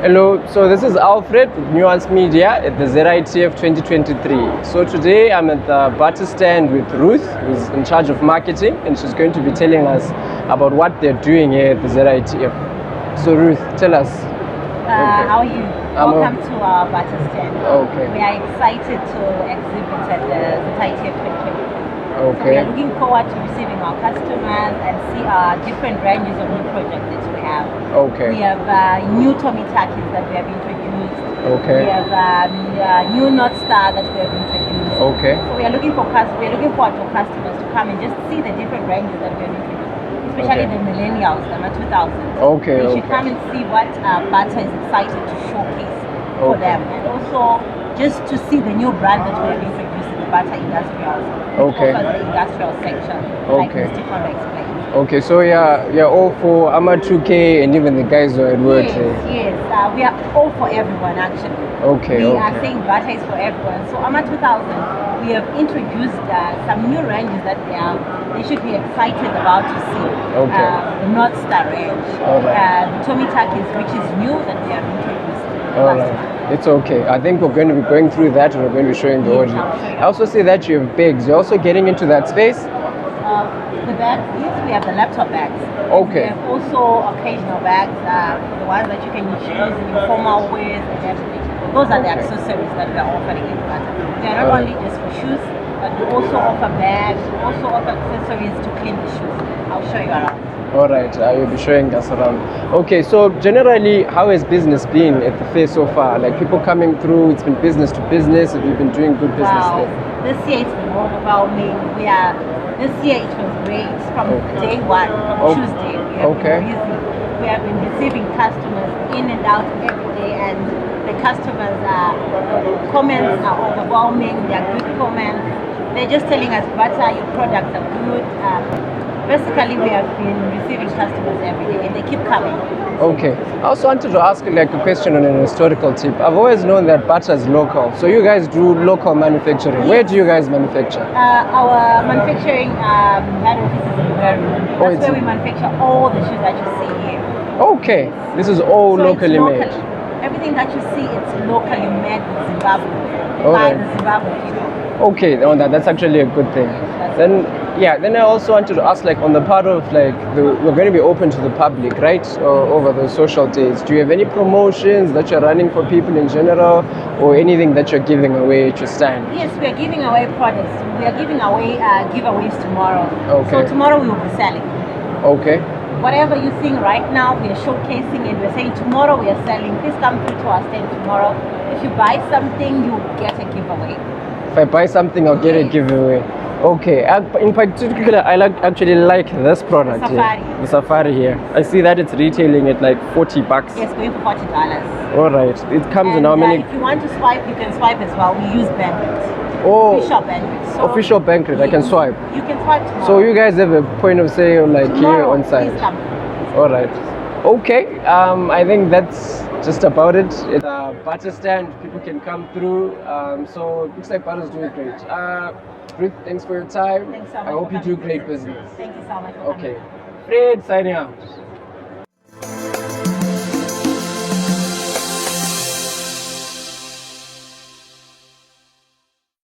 Hello, so this is Alfred with Nuance Media at the Z.I.T.F 2023. So today I'm at the Bata stand with Ruth, who's in charge of marketing, and she's going to be telling us about what they're doing here at the Z.I.T.F. So Ruth, tell us. How are you? Welcome to our Bata stand. Okay. We are excited to exhibit at the Z.I.T.F 2023. So we Okay. are looking forward to receiving our customers and see our different ranges of new projects that we have. Okay. We have new Tommy Takis that we have introduced. Okay. We have new North Star that we have introduced. Okay. So we are looking forward for customers to come and just see the different ranges that we have introduced, especially the millennials, the 2000s. Okay. They should come and see what Bata is excited to showcase for them, and also just to see the new brand that we have introduced in the Bata Industrials. Okay. Offers the industrial section, like Stefano explained. Okay, so you're all for AMA 2K and even the guys who are at work. Yes, we are all for everyone actually. Okay. We are saying Bata is for everyone. So AMA 2000, we have introduced some new ranges that they should be excited about to see. Okay. The North Star range, the Tommy Takis, which is new that we have introduced. Alright, it's okay. I think we're going to be going through that and we're going to be showing the audience. I also see that you have bags. You're also getting into that space? The bags, yes, we have the laptop bags. Okay. We have also occasional bags, the ones that you can choose in informal ways and everything. Those are the accessories that we are offering in Bata. They are not only just for shoes, but we also offer bags, we also offer accessories to clean the shoes. I'll show you around. All right, I will be showing us around. Okay, so generally, how has business been at the fair so far? Like people coming through, it's been business to business. Have you been doing good business there? This year it's been overwhelming. This year it was great from day one, from Tuesday. We have been busy. We have been receiving customers in and out every day, and the customers' comments are overwhelming. They are good comments. They're just telling us, Bata, your products are good. Basically, we have been receiving customers every day, and they keep coming. Okay. I also wanted to ask like a question on an historical tip. I've always known that Bata is local. So you guys do local manufacturing. Yes. Where do you guys manufacture? Our manufacturing head office is in Zimbabwe. That's where we manufacture all the shoes that you see here. Okay. This is all locally made. Everything that you see, it's locally made in Zimbabwe by the Zimbabwe people. Okay, that's actually a good thing. Then I also wanted to ask, like, on the part of like we're going to be open to the public, right? Over the social days. Do you have any promotions that you're running for people in general, or anything that you're giving away at your stand? Yes, we are giving away products. We are giving away giveaways tomorrow. Okay. So tomorrow we will be selling. Okay. Whatever you're seeing right now, we are showcasing it. We're saying tomorrow we are selling. Please come through to our stand tomorrow. If you buy something, you get a giveaway. If I buy something, I'll get a giveaway. Okay. In particular, I actually like this product here. The Safari here. I see that it's retailing at like $40. Yes, going for $40. All right. It comes in how many? If you want to swipe, you can swipe as well. We use Bankrate. Official Bankrate. So official Bankrate. I can swipe. You can swipe tomorrow. So you guys have a point of sale like tomorrow, here on site. Please come. All right. Okay. I think that's just about it. It's a Bata stand. People can come through. So it looks like Bata's doing great. Ruth, thanks for your time. Thanks so much. I hope you do great business. Thank you so much. Okay. Fred signing out.